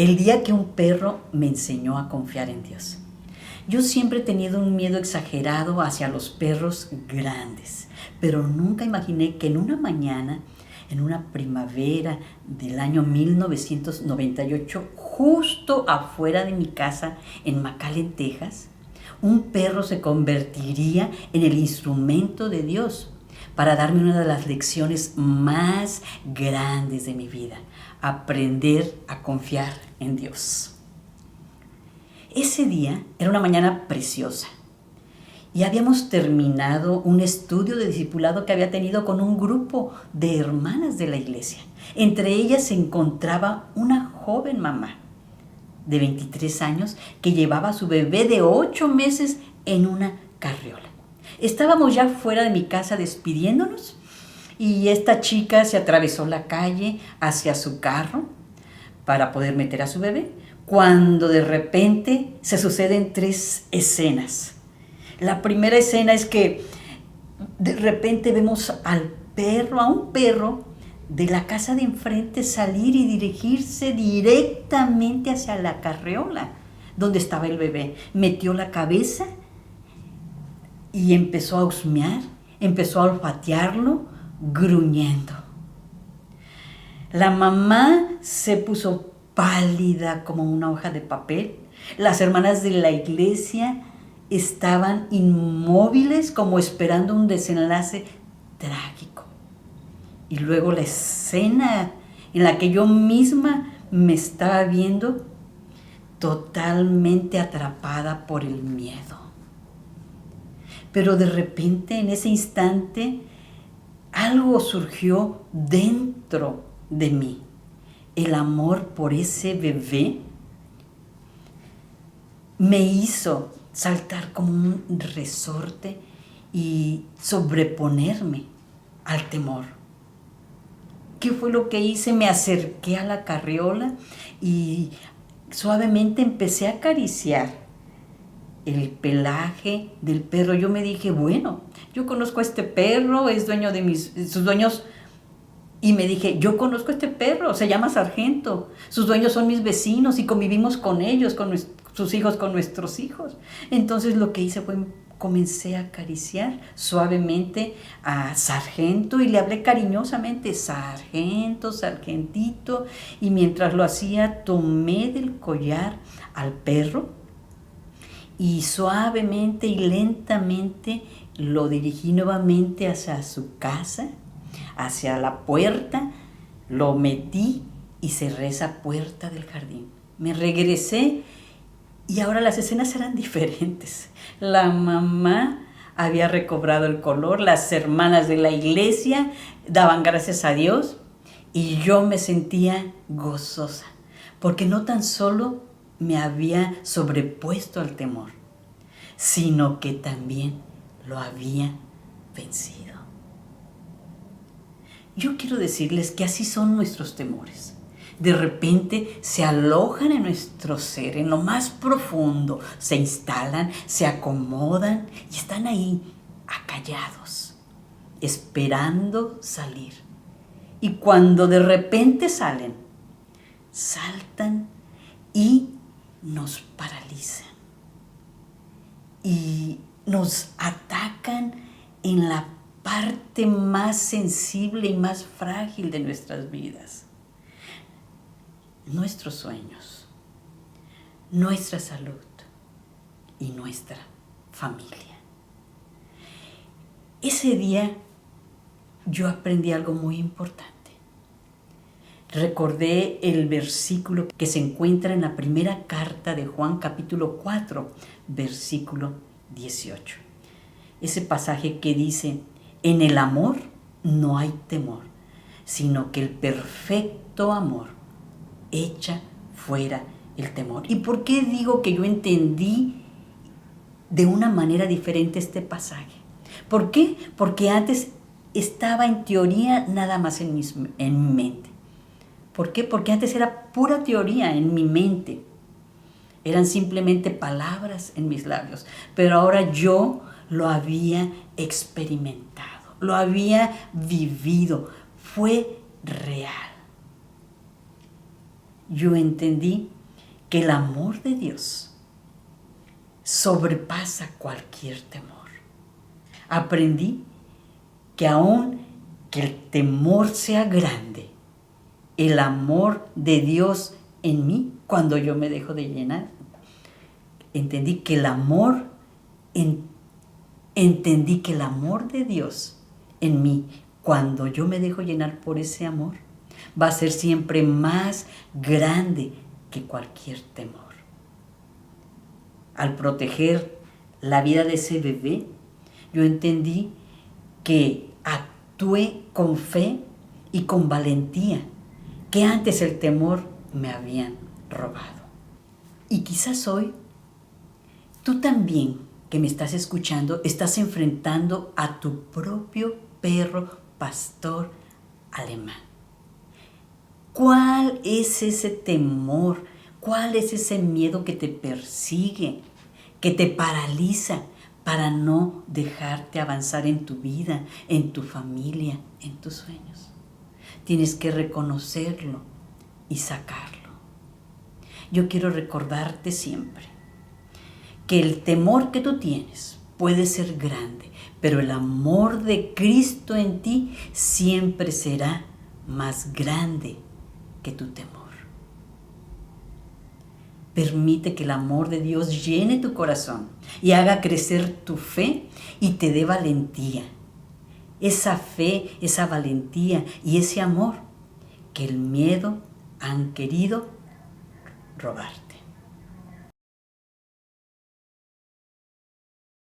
El día que un perro me enseñó a confiar en Dios. Yo siempre he tenido un miedo exagerado hacia los perros grandes, pero nunca imaginé que en una mañana, en una primavera del año 1998, justo afuera de mi casa en McAllen, Texas, un perro se convertiría en el instrumento de Dios para darme una de las lecciones más grandes de mi vida: aprender a confiar en Dios. Ese día era una mañana preciosa y habíamos terminado un estudio de discipulado que había tenido con un grupo de hermanas de la iglesia. Entre ellas se encontraba una joven mamá de 23 años que llevaba a su bebé de 8 meses en una carriola. Estábamos ya fuera de mi casa despidiéndonos y esta chica se atravesó la calle hacia su carro para poder meter a su bebé, cuando de repente se suceden 3 escenas. La primera escena es que de repente vemos a un perro de la casa de enfrente salir y dirigirse directamente hacia la carriola donde estaba el bebé. Metió la cabeza y empezó a husmear, empezó a olfatearlo, gruñendo. La mamá se puso pálida como una hoja de papel. Las hermanas de la iglesia estaban inmóviles como esperando un desenlace trágico. Y luego la escena en la que yo misma me estaba viendo totalmente atrapada por el miedo. Pero de repente, en ese instante, algo surgió dentro de mí. El amor por ese bebé me hizo saltar como un resorte y sobreponerme al temor. ¿Qué fue lo que hice? Me acerqué a la carriola y suavemente empecé a acariciar el pelaje del perro. Yo me dije, bueno, yo conozco a este perro, es dueño de sus dueños. Y me dije, yo conozco a este perro, se llama Sargento. Sus dueños son mis vecinos y convivimos con ellos, con sus hijos, con nuestros hijos. Entonces lo que hice fue, comencé a acariciar suavemente a Sargento y le hablé cariñosamente, Sargento, Sargentito. Y mientras lo hacía, tomé del collar al perro y suavemente y lentamente lo dirigí nuevamente hacia su casa, hacia la puerta, lo metí y cerré esa puerta del jardín. Me regresé y ahora las escenas eran diferentes. La mamá había recobrado el color, las hermanas de la iglesia daban gracias a Dios y yo me sentía gozosa, porque no tan solo me había sobrepuesto al temor, sino que también lo había vencido. Yo quiero decirles que así son nuestros temores. De repente se alojan en nuestro ser, en lo más profundo, se instalan, se acomodan y están ahí, acallados, esperando salir. Y cuando de repente salen, saltan y nos paralizan. Y nos atacan en la parte más sensible y más frágil de nuestras vidas. Nuestros sueños, nuestra salud y nuestra familia. Ese día yo aprendí algo muy importante. Recordé el versículo que se encuentra en la primera carta de Juan, capítulo 4, versículo 18. Ese pasaje que dice, en el amor no hay temor, sino que el perfecto amor echa fuera el temor. ¿Y por qué digo que yo entendí de una manera diferente este pasaje? ¿Por qué? Porque antes estaba en teoría nada más en mi mente. ¿Por qué? Porque antes era pura teoría en mi mente. Eran simplemente palabras en mis labios. Pero ahora yo lo había experimentado, lo había vivido. Fue real. yo entendí que el amor de Dios sobrepasa cualquier temor. Aprendí que aun que el temor sea grande, el amor de Dios en mí, cuando yo me dejo de llenar, entendí que el amor de Dios en mí, cuando yo me dejo llenar por ese amor, va a ser siempre más grande que cualquier temor. Al proteger la vida de ese bebé, yo entendí que actué con fe y con valentía, que antes el temor me habían robado. Y quizás hoy, tú también, que me estás escuchando, estás enfrentando a tu propio perro pastor alemán. ¿Cuál es ese temor? ¿Cuál es ese miedo que te persigue, que te paraliza para no dejarte avanzar en tu vida, en tu familia, en tus sueños? Tienes que reconocerlo y sacarlo. Yo quiero recordarte siempre que el temor que tú tienes puede ser grande, pero el amor de Cristo en ti siempre será más grande que tu temor. Permite que el amor de Dios llene tu corazón y haga crecer tu fe y te dé valentía. Esa fe, esa valentía y ese amor que el miedo han querido robarte.